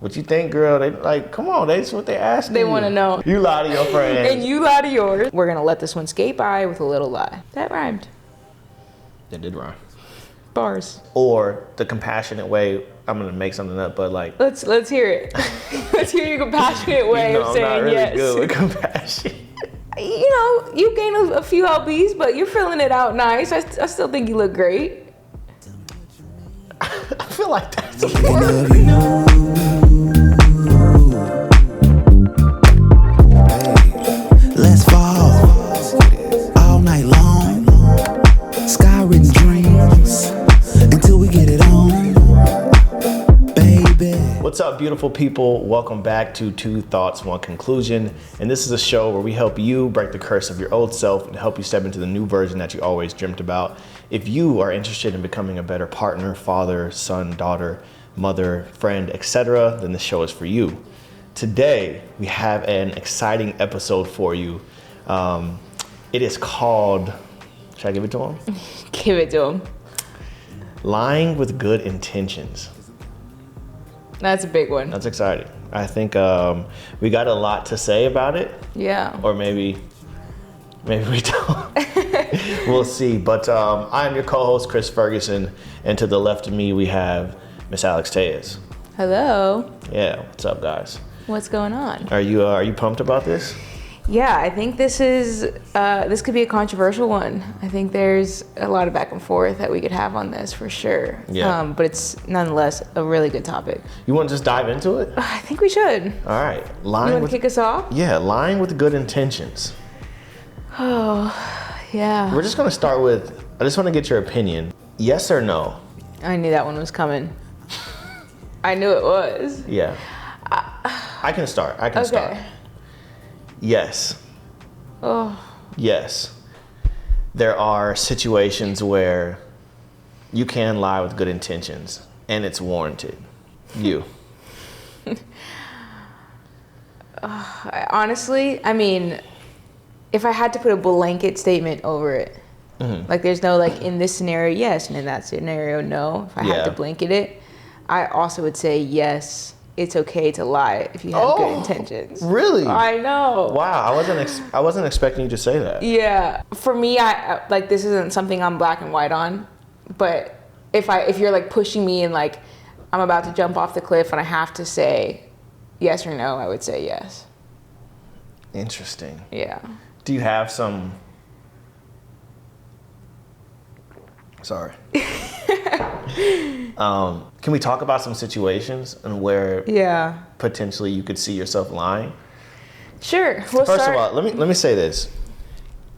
What you think, girl? They like, come on, that's what they asking. They want to know. You lie to your friends. And you lie to yours. We're gonna let this one skate by with a little lie. That rhymed. That did rhyme. Bars. Or the compassionate way. I'm gonna make something up, but like. Let's hear it. Let's hear your compassionate way of saying I'm not really yes. good with compassion. You know, you gained a few lbs, but you're filling it out nice. I still think you look great. I feel like that's a word. Let's fall all night long. Sky-ridden dreams until we get it on, baby. What's up, beautiful people? Welcome back to Two Thoughts, One Conclusion. And this is a show where we help you break the curse of your old self and help you step into the new version that you always dreamt about. If you are interested in becoming a better partner, father, son, daughter, mother, friend, etc., then this show is for you. Today, we have an exciting episode for you. It is called, should I give it to him? Give it to him. Lying with Good Intentions. That's a big one. That's exciting. I think we got a lot to say about it. Yeah. Or maybe we don't. We'll see. But I am your co-host, Chris Ferguson, and to the left of me we have Miss Alex Tejas. Hello. Yeah, what's up, guys? What's going on? Are you pumped about this? Yeah, I think this could be a controversial one. I think there's a lot of back and forth that we could have on this for sure. Yeah. But it's nonetheless a really good topic. You want to just dive into it? I think we should. All right. You want to kick us off? Yeah, lying with good intentions. Oh, yeah. We're just going to start with, I just want to get your opinion. Yes or no? I knew that one was coming. I knew it was. Yeah. I can start. Start. Yes. Oh. Yes. There are situations where you can lie with good intentions and it's warranted. You. Honestly, I mean, if I had to put a blanket statement over it, like there's no like in this scenario, yes, and in that scenario, no. If I had to blanket it, I also would say yes. It's okay to lie if you have good intentions. Really? I know. Wow, I wasn't expecting you to say that. Yeah, for me, I like this isn't something I'm black and white on, but if you're like pushing me and like I'm about to jump off the cliff and I have to say yes or no, I would say yes. Interesting. Yeah. Do you have some? Sorry. Can we talk about some situations and where potentially you could see yourself lying? Sure. First of all, let me say this.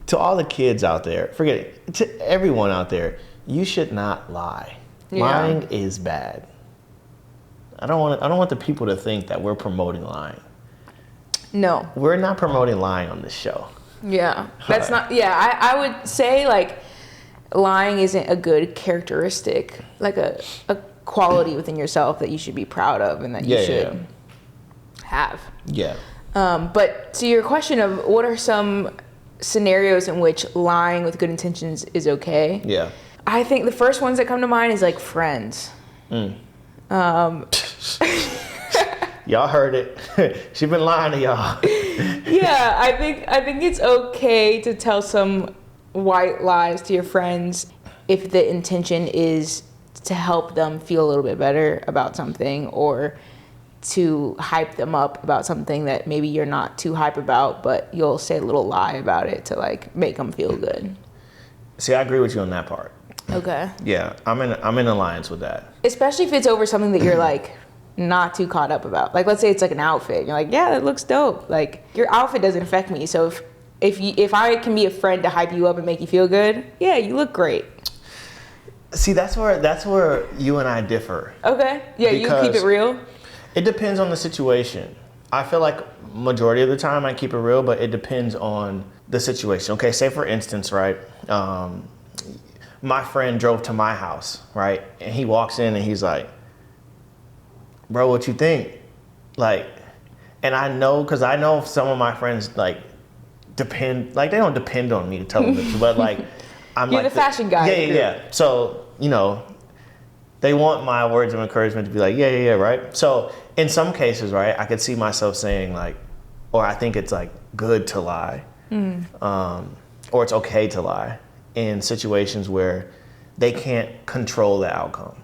To all the kids out there, forget it. To everyone out there, you should not lie. Yeah. Lying is bad. I don't want the people to think that we're promoting lying. No. We're not promoting lying on this show. Yeah. That's not. Yeah. I would say like lying isn't a good characteristic, like a quality within yourself that you should be proud of and that you should have. Yeah. But to your question of what are some scenarios in which lying with good intentions is okay? Yeah. I think the first ones that come to mind is like friends. Y'all heard it. She been lying to y'all. Yeah, I think it's okay to tell some white lies to your friends if the intention is to help them feel a little bit better about something or to hype them up about something that maybe you're not too hype about, but you'll say a little lie about it to like make them feel good. See, I agree with you on that part. Okay. Yeah, I'm in alliance with that. Especially if it's over something that you're like not too caught up about. Like let's say it's like an outfit. You're like, yeah, that looks dope. Like your outfit doesn't affect me. So if I can be a friend to hype you up and make you feel good, yeah, you look great. See, that's where you and I differ. Okay. Yeah, you keep it real? It depends on the situation. I feel like majority of the time I keep it real, but it depends on the situation. Okay, say for instance, right, my friend drove to my house, right, and he walks in and he's like, bro, what you think? Like, and I know, because I know some of my friends like depend, like they don't depend on me to tell them the truth, but like, You're like the fashion guy. Yeah. So, you know, They want my words of encouragement to be like, yeah, right? So in some cases, right, I could see myself saying like, or I think it's like good to lie, or it's okay to lie in situations where they can't control the outcome.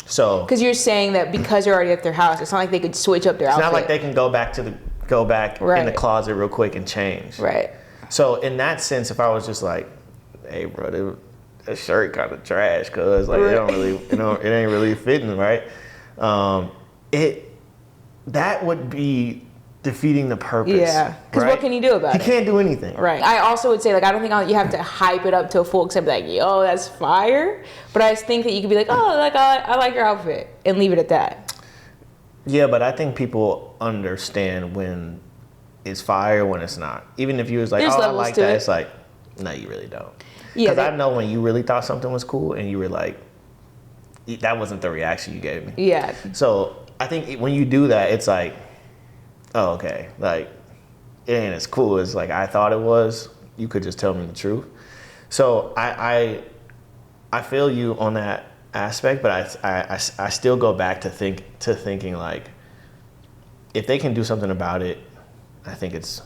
So Because you're saying that because you're already at their house, it's not like they could switch up their it's outfit. not like they can go back in the Right. closet real quick and change. Right. So in that sense, if I was just like, hey, bro, that shirt kind of trash, cause like it don't really, it ain't really fitting, right? That would be defeating the purpose. Yeah. Because what can you do about it? He can't do anything. Right. I also would say, like, I don't think you have to hype it up to a full extent, like, yo, that's fire. But I just think that you could be like, oh, like, I like your outfit, and leave it at that. Yeah, but I think people understand when it's fire, when it's not. Even if you was like, There's oh, I levels like to that, it. it's like, no, you really don't. Yeah, Because I know when you really thought something was cool, and you were like, that wasn't the reaction you gave me. Yeah. So I think when you do that, it's like, oh, okay, like it ain't as cool as like I thought it was. You could just tell me the truth. So I feel you on that aspect, but I still go back to thinking like, if they can do something about it, I think it's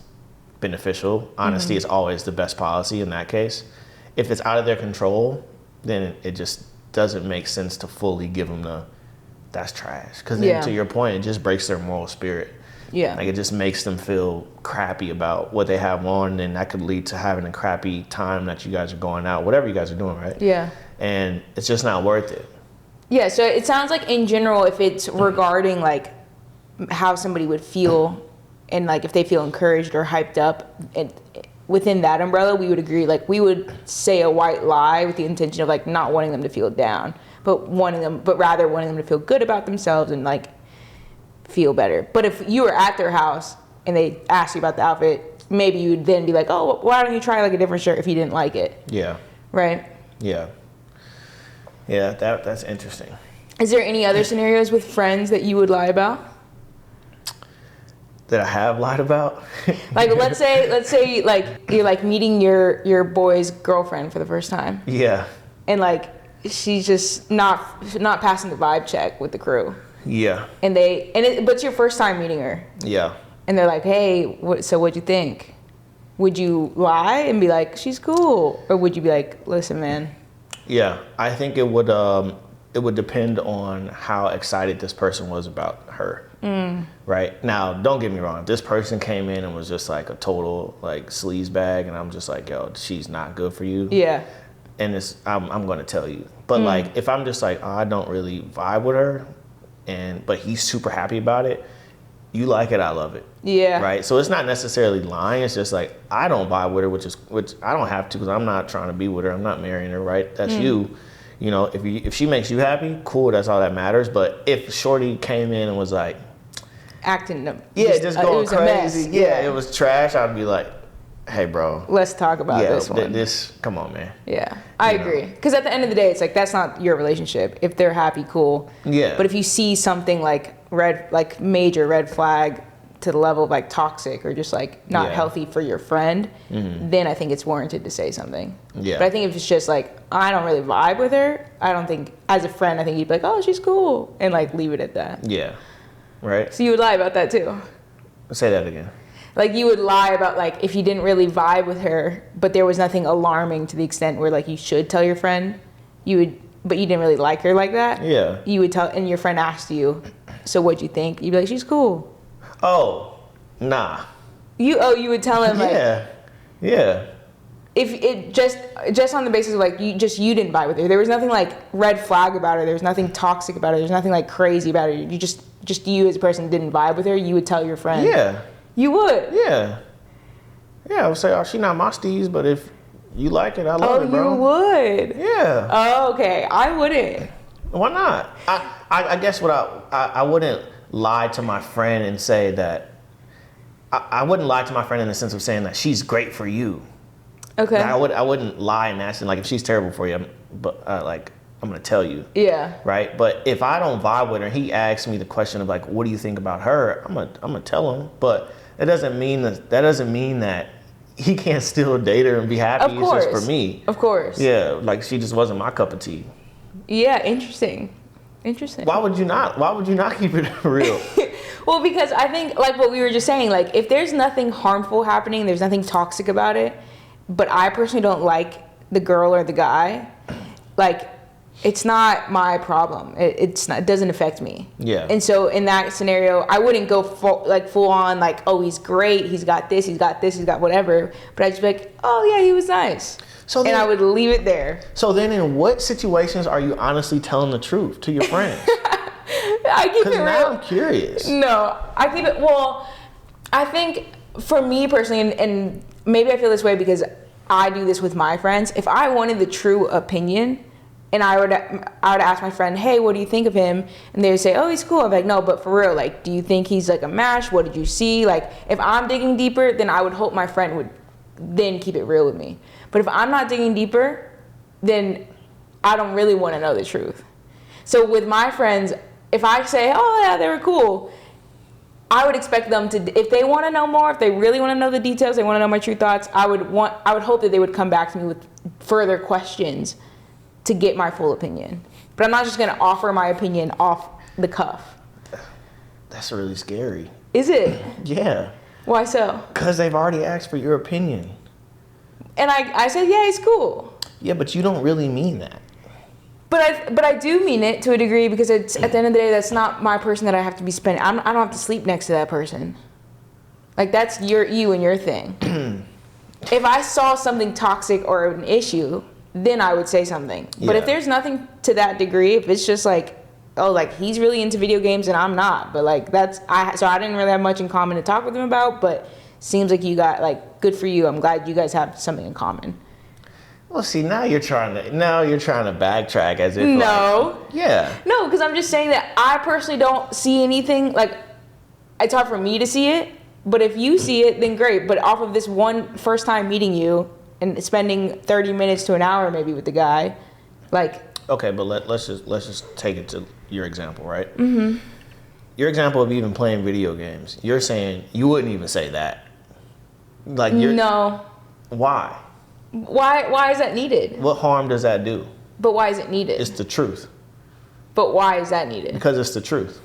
beneficial. Honesty is always the best policy in that case. If it's out of their control, then it just doesn't make sense to fully give them that's trash. Because then, to your point, it just breaks their moral spirit. Yeah. Like it just makes them feel crappy about what they have on, and that could lead to having a crappy time that you guys are going out, whatever you guys are doing, right? Yeah. And it's just not worth it. Yeah, so it sounds like in general, if it's regarding like how somebody would feel and like if they feel encouraged or hyped up, and within that umbrella, we would agree, like we would say a white lie with the intention of like not wanting them to feel down, but rather wanting them to feel good about themselves and like feel better. But if you were at their house and they asked you about the outfit, maybe you'd then be like, oh, why don't you try like a different shirt if you didn't like it? Yeah. Right? Yeah. Yeah, that's interesting. Is there any other scenarios with friends that you would lie about? That I have lied about? Like let's say like you're like meeting your boy's girlfriend for the first time, Yeah. and like she's just not passing the vibe check with the crew, Yeah. but it's your first time meeting her, Yeah. and they're like, hey, so what'd you think? Would you lie and be like, she's cool, or would you be like, listen, man? Yeah. I think it would depend on how excited this person was about her. Right? Now, don't get me wrong. If this person came in and was just like a total like sleaze bag, and I'm just like, yo, she's not good for you. Yeah. And I'm going to tell you. But like, if I'm just like, oh, I don't really vibe with her, but he's super happy about it, you like it, I love it. Yeah. Right? So it's not necessarily lying. It's just like, I don't vibe with her, which I don't have to, because I'm not trying to be with her. I'm not marrying her, right? That's you. You know, if she makes you happy, cool, that's all that matters. But if Shorty came in and was like, acting just going it was crazy. a mess. Yeah, it was trash. I'd be like, hey, bro. Let's talk about this one. Come on, man. Yeah, I agree. Because at the end of the day, it's like that's not your relationship. If they're happy, cool. Yeah. But if you see something like major red flag to the level of like toxic or just like not healthy for your friend, then I think it's warranted to say something. Yeah. But I think if it's just like, I don't really vibe with her, I don't think, as a friend, I think you'd be like, oh, she's cool, and like leave it at that. Yeah. Right? So you would lie about that too. Say that again. Like you would lie about like if you didn't really vibe with her, but there was nothing alarming to the extent where like you should tell your friend, but you didn't really like her like that. Yeah. You would tell, and your friend asked you, so what'd you think? You'd be like, she's cool. Oh, nah. You would tell him like, Yeah. if it just on the basis of like you didn't vibe with her. There was nothing like red flag about her. There was nothing toxic about her. There's nothing like crazy about her. You just you as a person didn't vibe with her. You would tell your friend. Yeah. You would. Yeah. Yeah, I would say, oh, she not my steez, but if you like it, I love it, bro. Oh, you would. Yeah. Oh, okay. I wouldn't. Why not? I guess I wouldn't lie to my friend and say that. I wouldn't lie to my friend in the sense of saying that she's great for you. Okay. Like, I wouldn't lie and ask, like, if she's terrible for you, I'm gonna tell you. Yeah. Right. But if I don't vibe with her, and he asks me the question of like, what do you think about her? I'm gonna tell him. But that doesn't mean that he can't still date her and be happy. Of course. It's just for me. Of course. Yeah. Like she just wasn't my cup of tea. Yeah. Interesting. Interesting. Why would you not? Why would you not keep it real? Well, because I think, like what we were just saying, like if there's nothing harmful happening, there's nothing toxic about it, but I personally don't like the girl or the guy, like it's not my problem. It doesn't affect me. Yeah. And so in that scenario, I wouldn't go full on like, oh, he's great, he's got this, he's got whatever. But I'd just be like, oh yeah, he was nice. So then, and I would leave it there. So then, in what situations are you honestly telling the truth to your friends? I keep it Because real. now I'm curious. No, I keep it. Well, I think for me personally, and maybe I feel this way because I do this with my friends. If I wanted the true opinion, and I would ask my friend, hey, what do you think of him? And they would say, oh, he's cool. I'm like, no, but for real, like, do you think he's like a match? What did you see? Like, if I'm digging deeper, then I would hope my friend would then keep it real with me. But if I'm not digging deeper, then I don't really want to know the truth. So with my friends, if I say, oh yeah, they were cool, I would expect them to, if they want to know more, if they really want to know the details, they want to know my true thoughts, I would hope that they would come back to me with further questions to get my full opinion. But I'm not just going to offer my opinion off the cuff. That's really scary. Is it? Yeah. Why so? Because they've already asked for your opinion. And I said, yeah, he's cool. Yeah, but you don't really mean that. But I do mean it to a degree because it's at the end of the day, that's not my person that I have to be spending. I don't have to sleep next to that person. Like that's you and your thing. If I saw something toxic or an issue, then I would say something. But if there's nothing to that degree, if it's just like, oh, like he's really into video games and I'm not, but like so I didn't really have much in common to talk with him about, but seems like you got like, good for you. I'm glad you guys have something in common. Well, see, now you're trying to backtrack as if No. like, yeah. No, because I'm just saying that I personally don't see anything, like, it's hard for me to see it, but if you see it, then great. But off of this one first time meeting you and spending 30 minutes to an hour maybe with the guy, like. Okay, but let's just take it to your example, right? Mm-hmm. Your example of even playing video games, you're saying you wouldn't even say that. Like No. Why? Why is that needed? What harm does that do? But why is it needed? It's the truth. But why is that needed? Because it's the truth.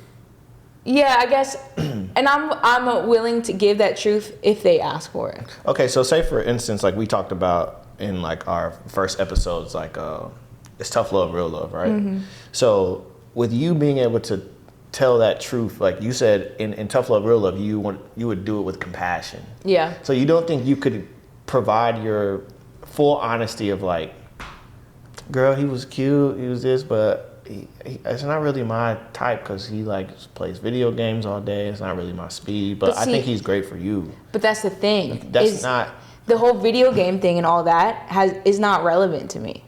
Yeah, I guess, and I'm willing to give that truth if they ask for it. Okay, so say for instance, like we talked about in like our first episodes, like it's tough love, real love, right? Mm-hmm. So with you being able to tell that truth, like you said in tough love, real love, you would do it with compassion. Yeah. So you don't think you could provide your full honesty of like, girl, he was cute, he was this, but it's not really my type because he like plays video games all day. It's not really my speed, but I think he's great for you. But that's the thing. That's not the whole video game thing and all that is not relevant to me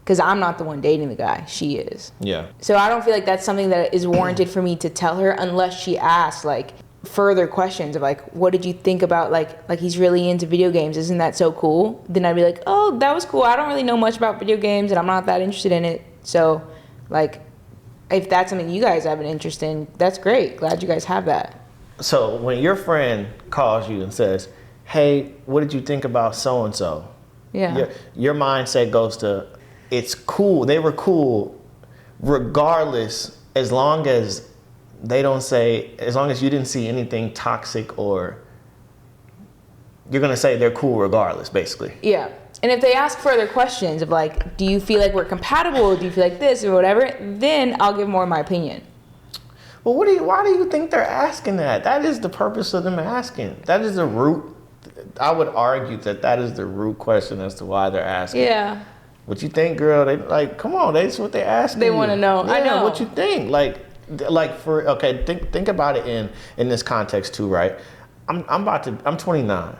because I'm not the one dating the guy. She is. Yeah. So I don't feel like that's something that is warranted for me to tell her unless she asks like further questions of like, what did you think about like he's really into video games? Isn't that so cool? Then I'd be like, oh, that was cool. I don't really know much about video games and I'm not that interested in it. So like, if that's something you guys have an interest in, that's great. Glad you guys have that. So when your friend calls you and says, hey, what did you think about so-and-so? Yeah. Your mindset goes to, it's cool. They were cool regardless, as long as they don't say, as long as you didn't see anything toxic or you're going to say they're cool regardless, basically. Yeah. And if they ask further questions of like, do you feel like we're compatible? Do you feel like this or whatever? Then I'll give more of my opinion. Well, why do you think they're asking that? That is the purpose of them asking. That is the root. I would argue that is the root question as to why they're asking. Yeah. What you think, girl? They like, come on, that's what they asking. They want to know. Yeah, I know. What you think? Think about it in this context too, right? I'm 29.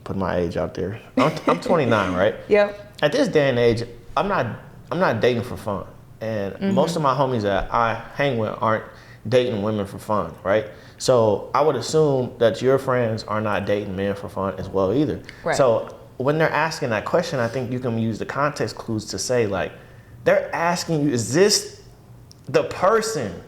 Put my age out there. I'm 29, right? Yep. At this day and age, I'm not dating for fun, and most of my homies that I hang with aren't dating women for fun, right? So I would assume that your friends are not dating men for fun as well either. Right. So when they're asking that question, I think you can use the context clues to say like, they're asking you, is this the person?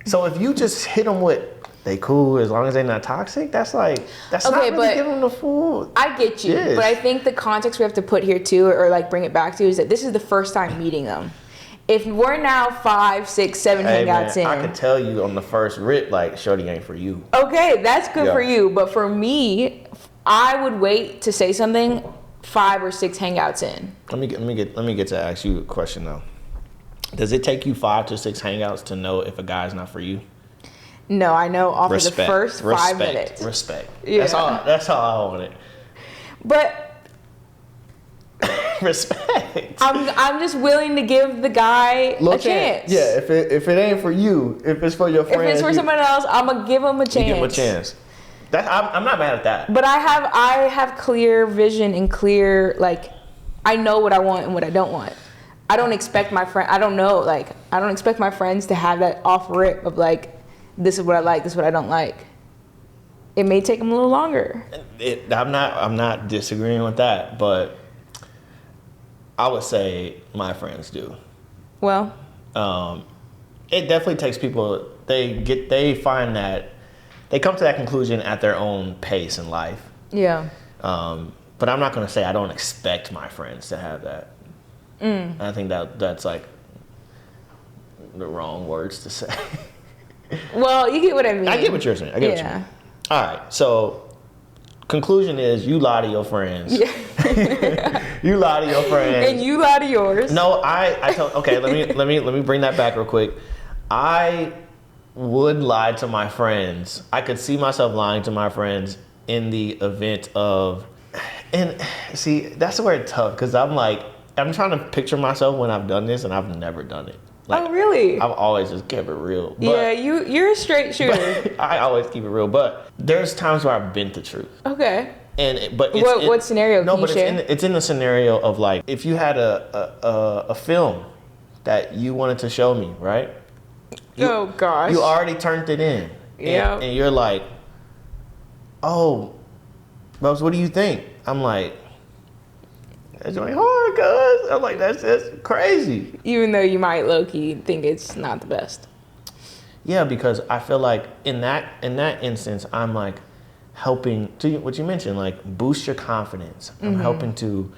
So if you just hit them with, they cool as long as they're not toxic, that's not really giving them the full. I get you, but I think the context we have to put here too, or like bring it back to, is that this is the first time meeting them. If we're now 5, 6, 7 Hey, hangouts man, I in, could tell you on the first rip, like, shorty ain't for you. okay, that's good Yeah. for you. But for me, I would wait to say something 5 or 6 hangouts in. Let me get to ask you a question though. Does it take you 5 to 6 hangouts to know if a guy's not for you? No, I know off of the first 5 respect, minutes. Respect. Yeah. That's all I wanted. But Respect. I'm just willing to give the guy a chance. Yeah, if it ain't for you, if it's for your If friends, it's for someone else, I'm gonna give him a chance. you give him a chance. I'm not mad at that. But I have clear vision and clear, like, I know what I want and what I don't want. I don't expect my friend. I don't expect my friends to have that off rip of like, this is what I like, this is what I don't like. It may take them a little longer. I'm not disagreeing with that, but I would say my friends do. Well, It definitely takes people. They find that they come to that conclusion at their own pace in life. yeah. But I'm not going to say I don't expect my friends to have that. I think that's like the wrong words to say. Well, you get what I mean. I get what you're saying. I get what you mean. All right. So, conclusion is you lie to your friends. Yeah. You lie to your friends. And you lie to yours. No, okay, let me bring that back real quick. I would lie to my friends. I could see myself lying to my friends in the event of, and see, that's where it's tough because I'm trying to picture myself when I've done this and I've never done it. Like, Oh, really? I've always just kept it real. But, Yeah, you're a straight shooter. I always keep it real, but there's times where I've bent the truth. Okay. What scenario? No, Can you but share? it's in the scenario of like if you had a film that you wanted to show me, right? Oh gosh. You already turned it in. Yeah. And you're like, oh, Bubs, what do you think? I'm like, that's really hard, cuz. I'm like, that's crazy. Even though you might low key think it's not the best. Yeah, because I feel like in that instance, I'm like helping to what you mentioned, like boost your confidence. I'm helping to,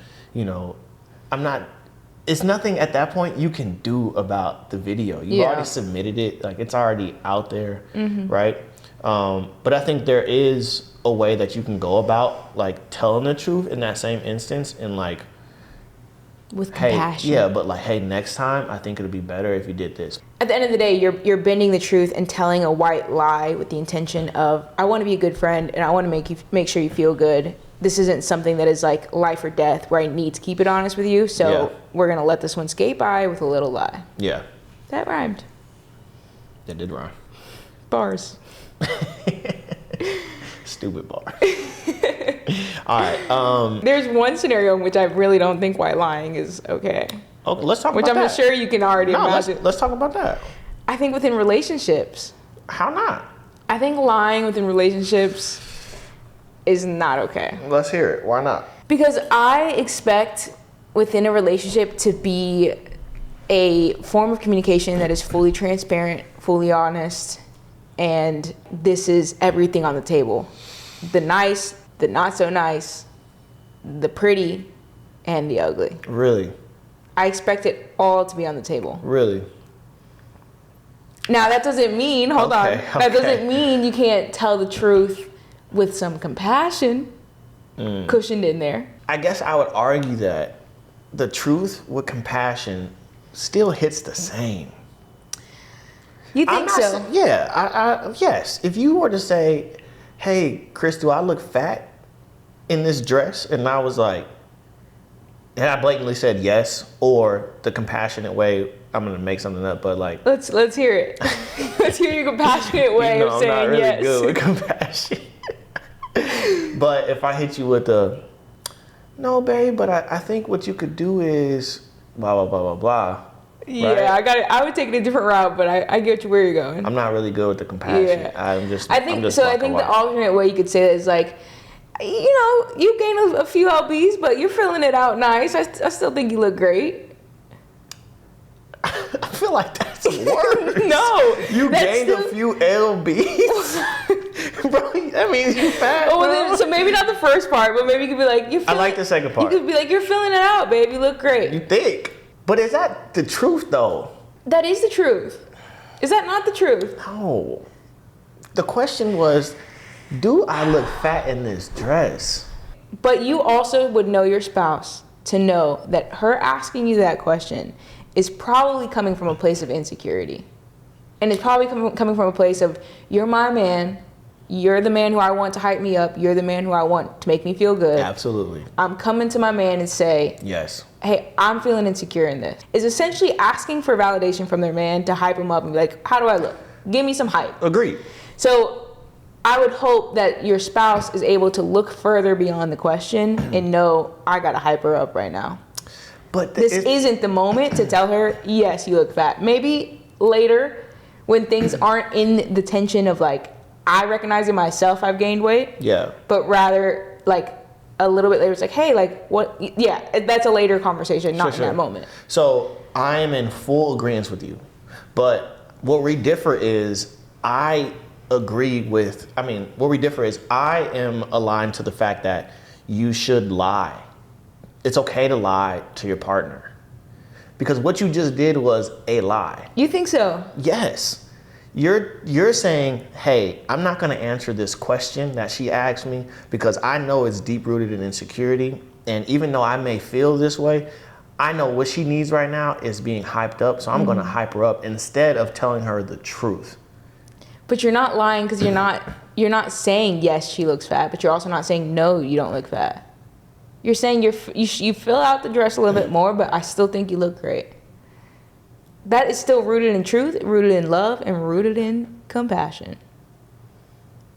it's nothing at that point you can do about the video. You've already submitted it, like it's already out there, right? But I think there is a way that you can go about like telling the truth in that same instance and like, With hey, compassion. yeah, but like, hey, next time I think it'll be better if you did this. At the end of the day, you're bending the truth and telling a white lie with the intention of, I want to be a good friend and I want to make sure you feel good. This isn't something that is like life or death where I need to keep it honest with you. So Yeah. we're gonna let this one skate by with a little lie. Yeah, That rhymed. that did rhyme. Bars. Stupid bar. All right. There's one scenario in which I really don't think white lying is okay. Okay, let's talk Which about I'm that. sure you can already No, imagine. let's talk about that. I think within relationships. How not? I think lying within relationships is not okay. Let's hear it. Why not? Because I expect within a relationship to be a form of communication that is fully transparent, fully honest, and this is everything on the table. The nice, the not so nice, the pretty, and the ugly. Really? I expect it all to be on the table. Really? Now that doesn't mean, hold on, Okay, that okay. doesn't mean you can't tell the truth with some compassion cushioned in there. I guess I would argue that the truth with compassion still hits the same. You I'm think not so? sa- yeah, yes. If you were to say, hey, Chris, do I look fat in this dress? And I was like, and I blatantly said yes, or the compassionate way, I'm gonna make something up, but like, Let's hear it. Let's hear your compassionate way of I'm saying not really yes. good with compassion. But if I hit you with the, no, babe, but I think what you could do is blah, blah, blah, blah, blah. Yeah, right? I got it. I would take it a different route, but I get where you're going. I'm not really good with the compassion. Yeah. I'm I just think black the and white. alternate way you could say that is like, you gained a few lbs, but you're filling it out nice. I still think you look great. I feel like that's a word. No, You that's gained a still- few lbs. Bro, that means you fat, Oh, well, bro. then, so maybe not the first part, but maybe you could be like, I like the second part. You could be like, you're filling it out, babe. You look great. You thick. But is that the truth though? That is the truth. Is that not the truth? No. The question was, do I look fat in this dress? But you also would know your spouse to know that her asking you that question is probably coming from a place of insecurity. And it's probably coming from a place of, you're my man, you're the man who I want to hype me up, you're the man who I want to make me feel good. Absolutely. I'm coming to my man and say, Yes. hey, I'm feeling insecure in this. Is essentially asking for validation from their man to hype him up and be like, how do I look? Give me some hype. Agreed. So I would hope that your spouse is able to look further beyond the question and know, I gotta hype her up right now. But This isn't the moment to tell her, yes, you look fat. Maybe later when things aren't in the tension of like, I recognize in myself I've gained weight. Yeah. But rather like a little bit later, it's like, hey, like what? Yeah, that's a later conversation, not in that moment. So I am in full agreement with you. But what we differ is where we differ is I am aligned to the fact that you should lie. It's okay to lie to your partner. Because what you just did was a lie. You think so? Yes. You're saying, hey, I'm not going to answer this question that she asked me because I know it's deep rooted in insecurity. And even though I may feel this way, I know what she needs right now is being hyped up. So I'm going to hype her up instead of telling her the truth. But you're not lying because you're not saying, yes, she looks fat, but you're also not saying, no, you don't look fat. You're saying you fill out the dress a little bit more, but I still think you look great. That is still rooted in truth, rooted in love, and rooted in compassion.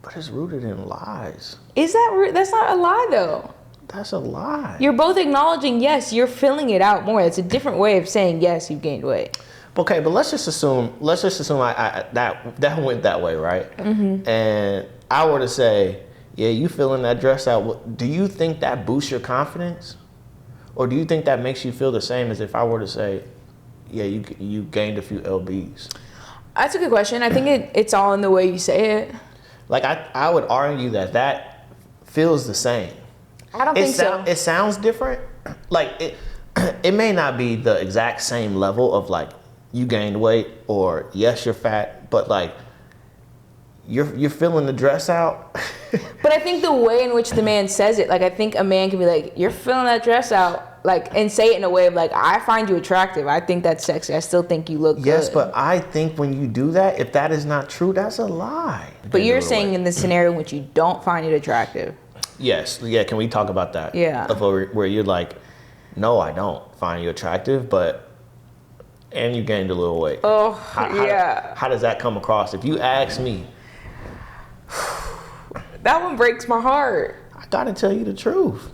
But it's rooted in lies. Is that that's not a lie though? That's a lie. You're both acknowledging, yes, you're filling it out more. It's a different way of saying, yes, you've gained weight. Okay, but let's just assume that went that way, right? Mm-hmm. And I were to say, yeah, you filling that dress out. Do you think that boosts your confidence? Or do you think that makes you feel the same as if I were to say, yeah, you gained a few lbs? That's a good question. I think it's all in the way you say it. Like, I would argue that feels the same. I don't think so. It sounds different. Like, it may not be the exact same level of, like, you gained weight or, yes, you're fat, but, like, you're filling the dress out. But I think the way in which the man says it, like, I think a man can be like, you're filling that dress out, like, and say it in a way of like, I find you attractive. I think that's sexy. I still think you look good. Yes, but I think when you do that, if that is not true, that's a lie. But you're saying in the scenario in which you don't find it attractive. Yes. Yeah. Can we talk about that? Yeah. Of where you're like, no, I don't find you attractive, and you gained a little weight. Oh, yeah. How does that come across? If you ask me, that one breaks my heart. I gotta tell you the truth.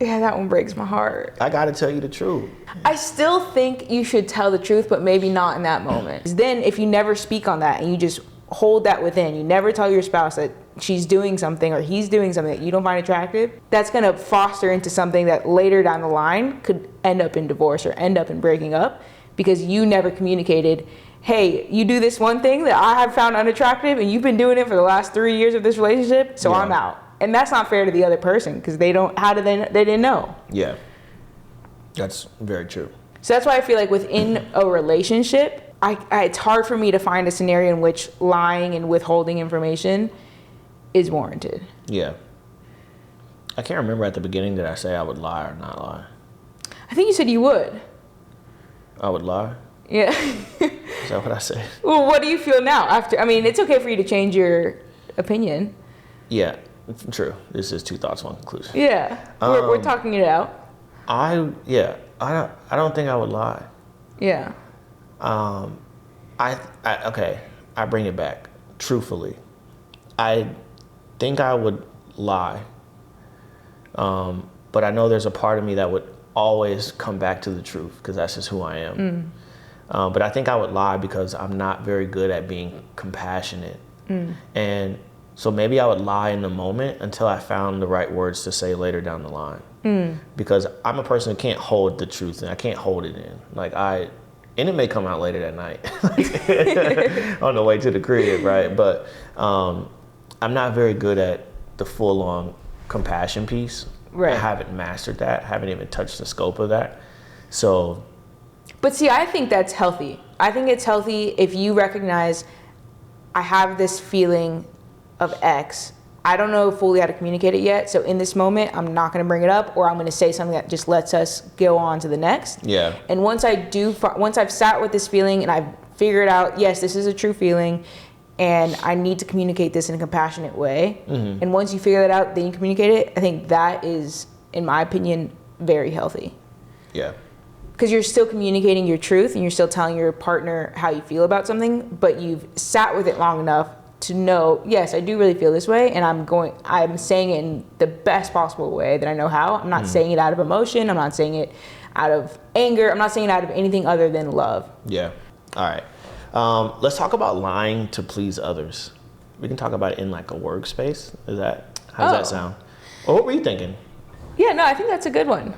Yeah, that one breaks my heart. I gotta tell you the truth. I still think you should tell the truth, but maybe not in that moment. Then if you never speak on that and you just hold that within, you never tell your spouse that she's doing something or he's doing something that you don't find attractive, that's gonna foster into something that later down the line could end up in divorce or end up in breaking up because you never communicated, hey, you do this one thing that I have found unattractive and you've been doing it for the last 3 years of this relationship, so I'm out. And that's not fair to the other person because they didn't know. Yeah, that's very true. So that's why I feel like within a relationship, it's hard for me to find a scenario in which lying and withholding information is warranted. Yeah. I can't remember at the beginning, did I say I would lie or not lie? I think you said you would. I would lie? Yeah. Is that what I said? Well, what do you feel now? It's okay for you to change your opinion. Yeah, true. This is two thoughts, one conclusion. Yeah, we're talking it out. I don't think I would lie. Yeah. Okay, I bring it back. Truthfully, I think I would lie. But I know there's a part of me that would always come back to the truth because that's just who I am. But I think I would lie because I'm not very good at being compassionate. And so maybe I would lie in the moment until I found the right words to say later down the line. Because I'm a person who can't hold the truth and I can't hold it in. And it may come out later that night on the way to the crib, right? But I'm not very good at the full-on compassion piece. Right. I haven't mastered that. Haven't even touched the scope of that. So But see, I think that's healthy. I think it's healthy if you recognize I have this feeling of X. I don't know fully how to communicate it yet. So in this moment, I'm not going to bring it up, or I'm going to say something that just lets us go on to the next. Yeah. And once I've sat with this feeling and I've figured out, yes, this is a true feeling, and I need to communicate this in a compassionate way. Mm-hmm. And once you figure that out, then you communicate it. I think that is, in my opinion, very healthy. Yeah. Because you're still communicating your truth and you're still telling your partner how you feel about something, but you've sat with it long enough to know, yes, I do really feel this way, and I'm saying it in the best possible way that I know how. I'm not saying it out of emotion. I'm not saying it out of anger. I'm not saying it out of anything other than love. Yeah. All right. Let's talk about lying to please others. We can talk about it in like a workspace. How does that sound? Or what were you thinking? Yeah, no, I think that's a good one.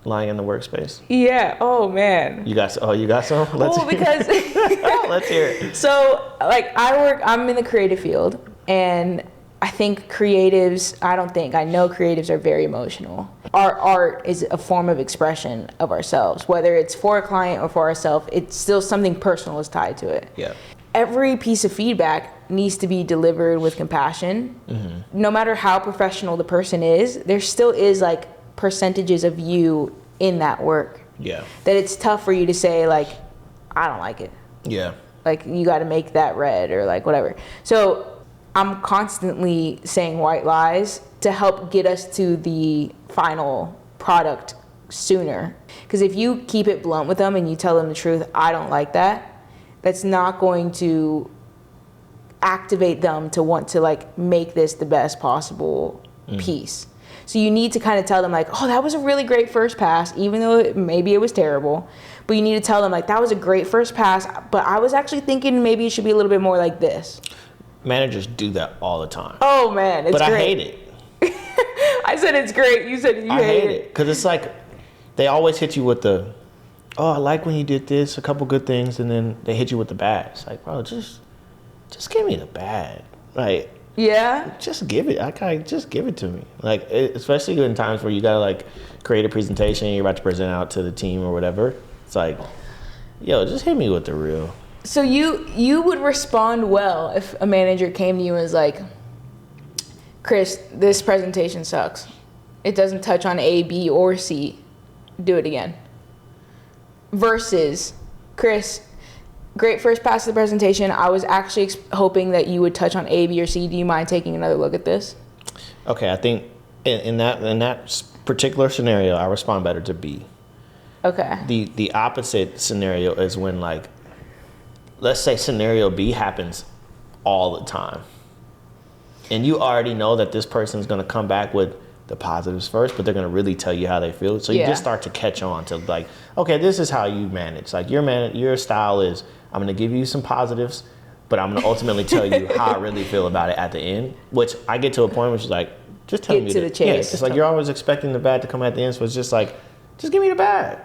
Lying in the workspace? Yeah. Oh, man. You got some? Because let's hear it. So, like, I'm in the creative field, and I know creatives are very emotional. Our art is a form of expression of ourselves. Whether it's for a client or for ourselves, it's still something personal is tied to it. Yeah. Every piece of feedback needs to be delivered with compassion. Mm-hmm. No matter how professional the person is, there still is, like, percentages of you in that work. Yeah. That it's tough for you to say, like, I don't like it. Yeah. Like, you got to make that red, or like whatever. So I'm constantly saying white lies to help get us to the final product sooner. Because if you keep it blunt with them and you tell them the truth, I don't like that, that's not going to activate them to want to, like, make this the best possible piece. So you need to kind of tell them, like, oh, that was a really great first pass, even though maybe it was terrible. But you need to tell them, like, that was a great first pass, but I was actually thinking maybe it should be a little bit more like this. Managers do that all the time. Oh, man, it's great. But great. I hate it. I said it's great. You said you hate it. Because it's like, they always hit you with the, oh, I like when you did this, a couple good things, and then they hit you with the bad. It's like, bro, just give me the bad. Like, yeah. Just give it. Just give it to me. Like, especially in times where you gotta, like, create a presentation, you're about to present out to the team or whatever. It's like, yo, just hit me with the real. So you would respond well if a manager came to you and was like, Chris, this presentation sucks. It doesn't touch on A, B, or C. Do it again. Versus, Chris, great first pass of the presentation. I was actually hoping that you would touch on A, B, or C. Do you mind taking another look at this? Okay, I think in that particular scenario, I respond better to B. Okay. The opposite scenario is when, like, let's say scenario B happens all the time, and you already know that this person's going to come back with the positives first, but they're going to really tell you how they feel. So you just start to catch on to, like, okay, this is how you manage. Like, your style is, I'm going to give you some positives, but I'm going to ultimately tell you how I really feel about it at the end, which I get to a point which is like, just tell me to the chase. Yeah, it's like you're always expecting the bad to come at the end, so it's just like, just give me the bad.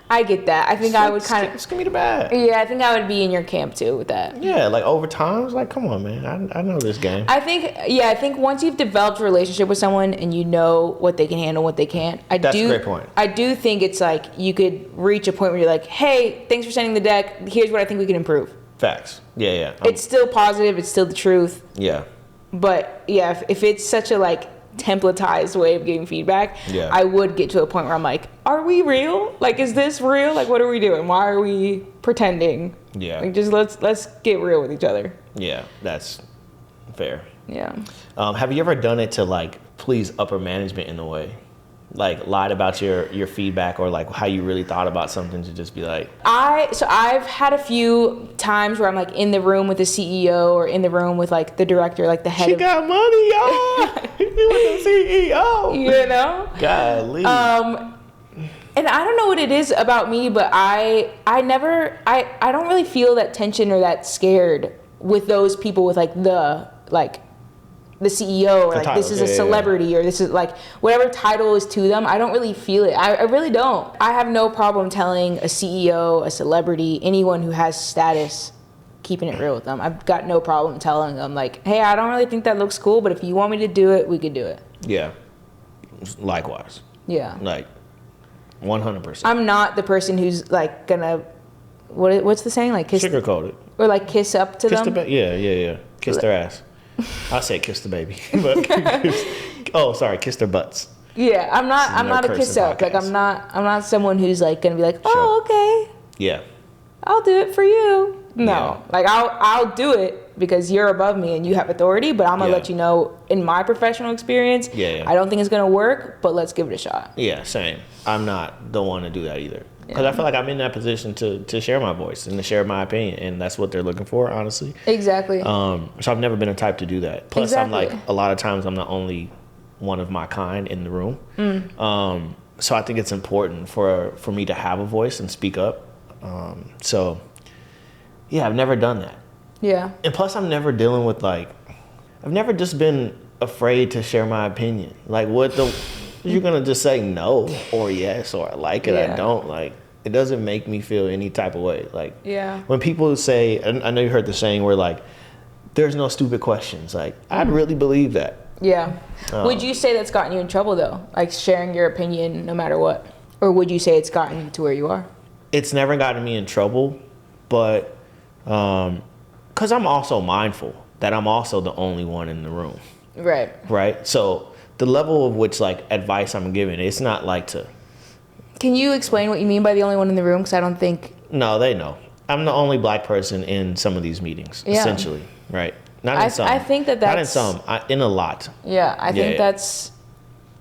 I get that. I think I would kind of... Just give me the bad. Yeah, I think I would be in your camp too with that. Yeah, like over time, it's like, come on, man. I know this game. I think once you've developed a relationship with someone and you know what they can handle, what they can't. That's a great point. I do think it's like you could reach a point where you're like, hey, thanks for sending the deck. Here's what I think we can improve. Facts. Yeah. It's still positive. It's still the truth. Yeah. But yeah, if it's such a, like, templatized way of giving feedback, I would get to a point where I'm like, are we real? Like, is this real? Like, what are we doing? Why are we pretending? Yeah. Like, just let's get real with each other. Yeah, that's fair. Yeah. Have you ever done it to, like, please upper management in a way? Like, lied about your feedback or, like, how you really thought about something to just be like... I've had a few times where I'm, like, in the room with the CEO or in the room with, like, the director, like the head She got money, y'all! You with the CEO! You know? Golly. And I don't know what it is about me, but I don't really feel that tension or that scared with those people with, like, the CEO or, like, this is a celebrity or this is, like, whatever title is to them. I don't really feel it. I really don't. I have no problem telling a CEO, a celebrity, anyone who has status, keeping it real with them. I've got no problem telling them, like, hey, I don't really think that looks cool, but if you want me to do it, we could do it. Yeah. Likewise. Yeah. Like, 100%. I'm not the person who's like gonna, what's the saying? Like kiss, Sugarcoated. or like kiss up to Kiss them? yeah. Kiss their ass. I said kiss the baby. But kiss their butts. Yeah, I'm not a cursing kiss up. Like podcast. I'm not someone who's like gonna be like, oh, okay, Yeah. I'll do it for you. No, Yeah. like I'll do it because you're above me and you have authority. But I'm gonna Yeah. let you know in my professional experience. Yeah. I don't think it's gonna work, but let's give it a shot. Yeah, same. I'm not the one to do that either. Because I feel like I'm in that position to share my voice and to share my opinion. And that's what they're looking for, honestly. Exactly. So I've never been a type to do that. Plus, I'm like, Exactly. a lot of times I'm the only one of my kind in the room. So I think it's important for me to have a voice and speak up. So, yeah, I've never done that. Yeah. And plus, I'm never dealing with I've never just been afraid to share my opinion. Like, you're gonna just say no or yes or I like it, Yeah. I don't. Like, it doesn't make me feel any type of way. Like, Yeah. when people say, and I know you heard the saying where like, there's no stupid questions. Like, I'd really believe that. Yeah. Would you say that's gotten you in trouble though? Like sharing your opinion no matter what? Or would you say it's gotten you to where you are? It's never gotten me in trouble, but because I'm also mindful that I'm also the only one in the room, Right. right? So the level of which like advice I'm giving, it's not like to, Can you explain what you mean by the only one in the room? Because I don't think. no, they know. I'm the only black person in some of these meetings, Yeah. essentially, right? Not in some. I think that Not in that's. some, in a lot. Yeah, I think Yeah. that's.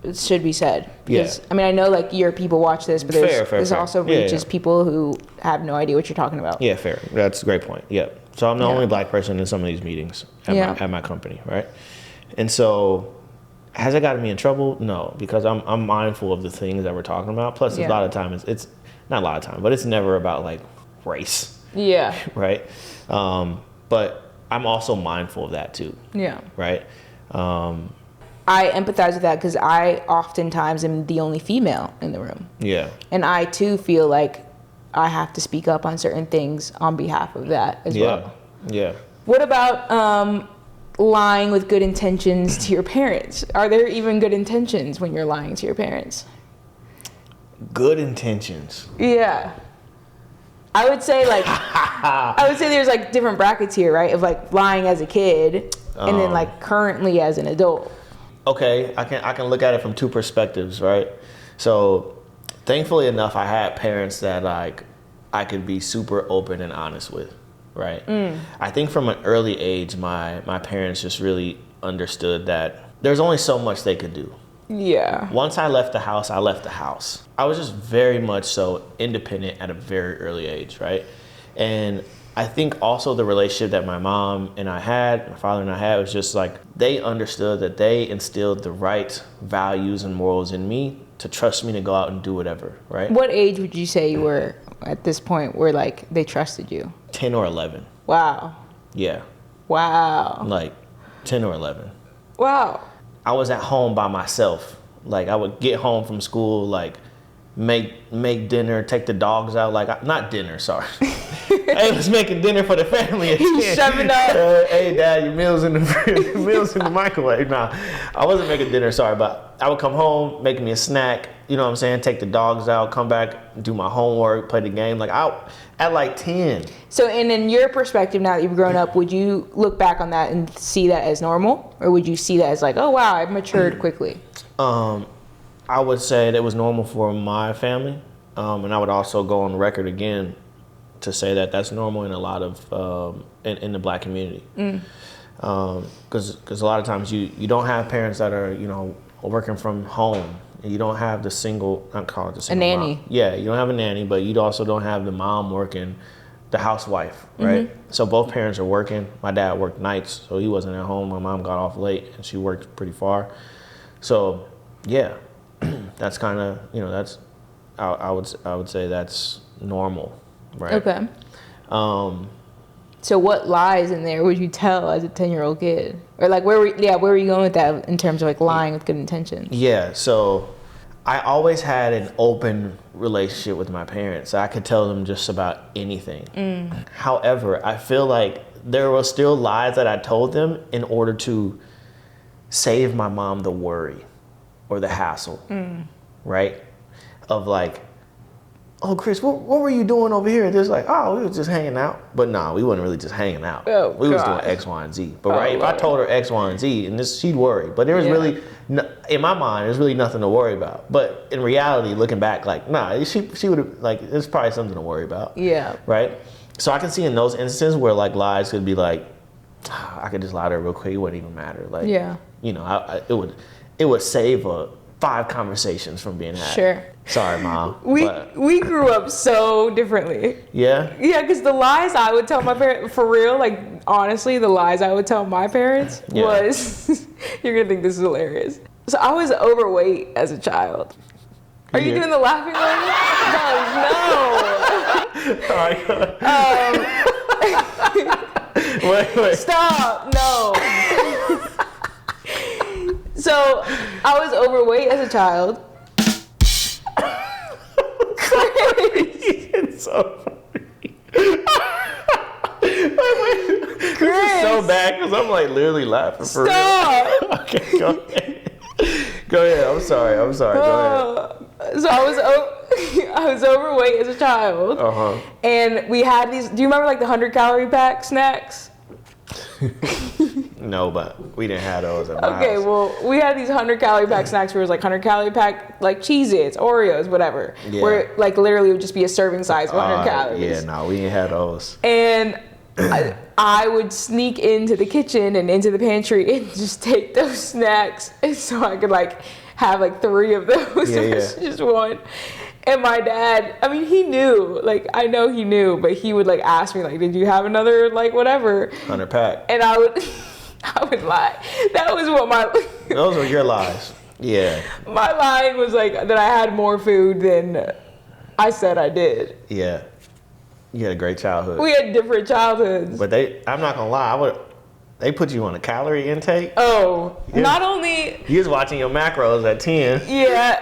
It should be said. Yeah. Because, I mean, I know like your people watch this, but Fair, there's also Yeah, reaches yeah. people who have no idea what you're talking about. Yeah, fair. That's a great point. Yeah. So I'm the Yeah. only black person in some of these meetings at, Yeah. at my company, right? And so, has it gotten me in trouble? No, because I'm mindful of the things that we're talking about. Plus, Yeah. a lot of times it's not a lot of time, but it's never about like race, Yeah. right? But I'm also mindful of that too, Yeah. right? I empathize with that because I oftentimes am the only female in the room. Yeah. And I too feel like I have to speak up on certain things on behalf of that as Yeah. well. Yeah. What about lying with good intentions to your parents? Are there even good intentions when you're lying to your parents? Good intentions. Yeah. I would say there's like different brackets here, right? Of like lying as a kid and then like currently as an adult. Okay, I can look at it from two perspectives, right? So, thankfully enough, I had parents that like I could be super open and honest with, right? I think from an early age, my parents just really understood that there's only so much they could do. Yeah. Once I left the house, I left the house. I was just very much so independent at a very early age, right? And I think also the relationship that my mom and I had, my father and I had, was just like they understood that they instilled the right values and morals in me to trust me to go out and do whatever, right? What age would you say you were at this point where like they trusted you? 10 or 11. Wow. Yeah, Wow. like 10 or 11. Wow. I was at home by myself. Like I would get home from school, like make dinner, take the dogs out. Like not dinner, sorry. I was making dinner for the family. He's shoving up. Hey, Dad, your meal's in the meal's in the microwave. Nah, I wasn't making dinner, sorry, but I would come home, make me a snack. You know what I'm saying? Take the dogs out, come back, do my homework, play the game. Like at like 10. So, and in your perspective, now that you've grown up, would you look back on that and see that as normal? Or would you see that as like, oh, wow, I've matured quickly? I would say that was normal for my family. And I would also go on record again to say that that's normal in a lot of, in the black community. Because a lot of times you don't have parents that are, you know, working from home. You don't have the single, not call it the single nanny. mom. Yeah, you don't have a nanny, but you also don't have the mom working, the housewife, right? So both parents are working. My dad worked nights, so he wasn't at home. My mom got off late, and she worked pretty far. So, yeah, that's kind of, you know, that's, I would say that's normal, right? Okay. So what lies in there would you tell as a 10-year-old kid? Or like where were you going with that in terms of like lying with good intentions? Yeah, so I always had an open relationship with my parents. I could tell them just about anything. However, I feel like there were still lies that I told them in order to save my mom the worry or the hassle, right? Of like, oh, Chris, what were you doing over here? Just like, oh, we was just hanging out. But nah, we wasn't really just hanging out. Oh, we was doing God. X, Y, and Z. But Oh, right, if I Lord. told her X, Y, and Z, and this, she'd worry. But there was Yeah. really, in my mind, there's really nothing to worry about. But in reality, looking back, like, nah, she would have, like, there's probably something to worry about. Yeah. Right? So I can see in those instances where, like, lies could be like, I could just lie to her real quick. It wouldn't even matter. Like, Yeah. you know, it would save 5 conversations from being had. Sure. Sorry, Mom. We but, grew up so differently. yeah. Yeah, because the lies I would tell my parents, for real, like honestly, the lies I would tell my parents Yeah. was, you're gonna think this is hilarious. So I was overweight as a child. Are you Yeah. doing the laughing one? All right, go ahead. Wait. Stop, no. So I was overweight as a child. It's so funny. This Chris, is so bad because I'm like literally laughing for stop. real. Okay, go ahead. Go ahead. I'm sorry. Go ahead. So I was overweight as a child. Uh-huh. And we had these, do you remember like the 100-calorie pack snacks? No, but we didn't have those at my Okay, house. well, we had these 100-calorie pack snacks where it was like 100-calorie pack, like Cheez-Its, Oreos, whatever. Yeah. Where like literally it would just be a serving size of 100 calories. Yeah, no, we didn't have those. And I would sneak into the kitchen and into the pantry and just take those snacks, and so I could like have like 3 of those Yeah, versus just one. And my dad, I mean, he knew, like I know he knew, but he would like ask me like, did you have another like whatever? 100 pack. And I would lie. That was what Those were your lies. Yeah. my line was, like that I had more food than I said I did. Yeah. You had a great childhood. We had different childhoods. But I'm not gonna lie, they put you on a calorie intake. Oh, Yeah. not only You was watching your macros at 10. yeah,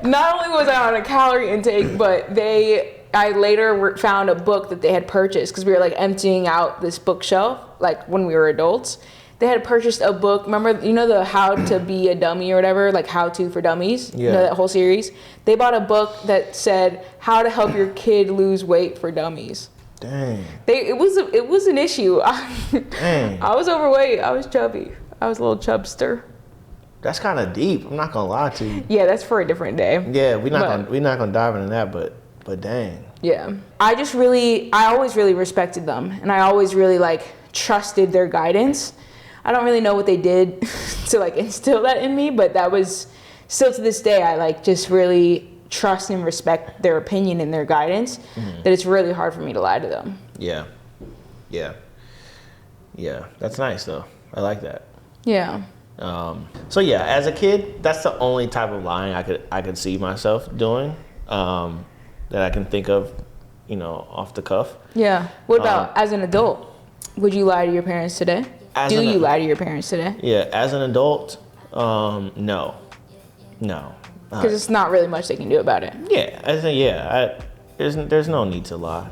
not only was I on a calorie intake, but I later found a book that they had purchased because we were like emptying out this bookshelf, like when we were adults. They had purchased a book. Remember, you know the How to Be a Dummy or whatever, like How to for Dummies. Yeah. You know that whole series. They bought a book that said How to Help Your Kid Lose Weight for Dummies. Dang. It was an issue. Dang. I was overweight. I was chubby. I was a little chubster. That's kind of deep. I'm not gonna lie to you. Yeah, that's for a different day. Yeah, we're But- not gonna dive into that, but dang. Yeah. I always really respected them, and I always really like trusted their guidance. I don't really know what they did to like instill that in me, but that was still to this day, I like just really trust and respect their opinion and their guidance, that it's really hard for me to lie to them. Yeah. That's nice though. I like that. Yeah. So yeah, as a kid, that's the only type of lying I could see myself doing, that I can think of, off the cuff. Yeah. What about as an adult? Would you lie to your parents today? Do you lie to your parents today? Yeah, as an adult, no. Because it's not really much they can do about it. Yeah, there's no need to lie.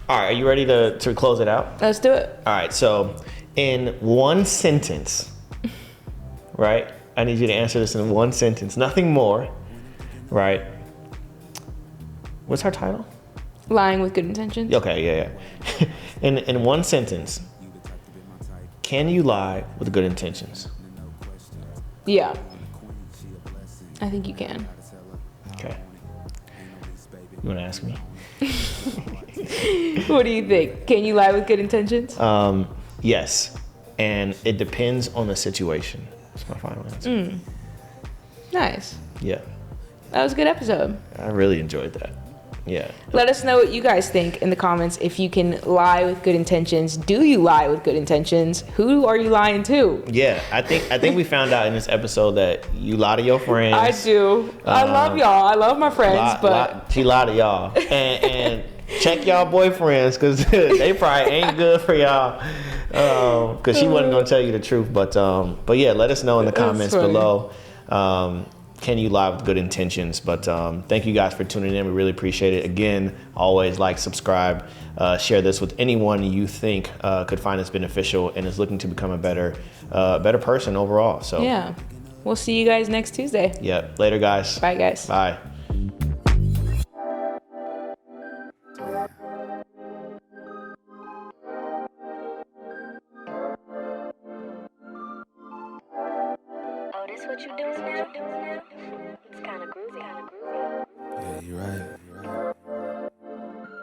All right, are you ready to close it out? Let's do it. All right, so in one sentence, right? I need you to answer this in one sentence, nothing more, right? What's our title? Lying with good intentions. Okay, yeah. In one sentence, can you lie with good intentions? Yeah. I think you can. Okay. You want to ask me? What do you think? Can you lie with good intentions? Yes, and it depends on the situation. That's my final answer. Nice. Yeah, That was a good episode. I really enjoyed that. Yeah. Let us know what you guys think in the comments. If you can lie with good intentions, do you lie with good intentions? Who are you lying to? Yeah, I think we found out in this episode that you lie to your friends. I do. I love y'all. I love my friends, She lied to y'all. And check y'all boyfriends, because they probably ain't good for y'all. Because she wasn't going to tell you the truth. But yeah, let us know in the comments funny. below. Can you lie with good intentions? But thank you guys for tuning in. We really appreciate it. Again, always like, subscribe, share this with anyone you think could find this beneficial and is looking to become a better person overall. So yeah. We'll see you guys next Tuesday. yeah, later guys. Bye, guys. Bye. this what you doing now? It's kinda groovy. Yeah, you're right.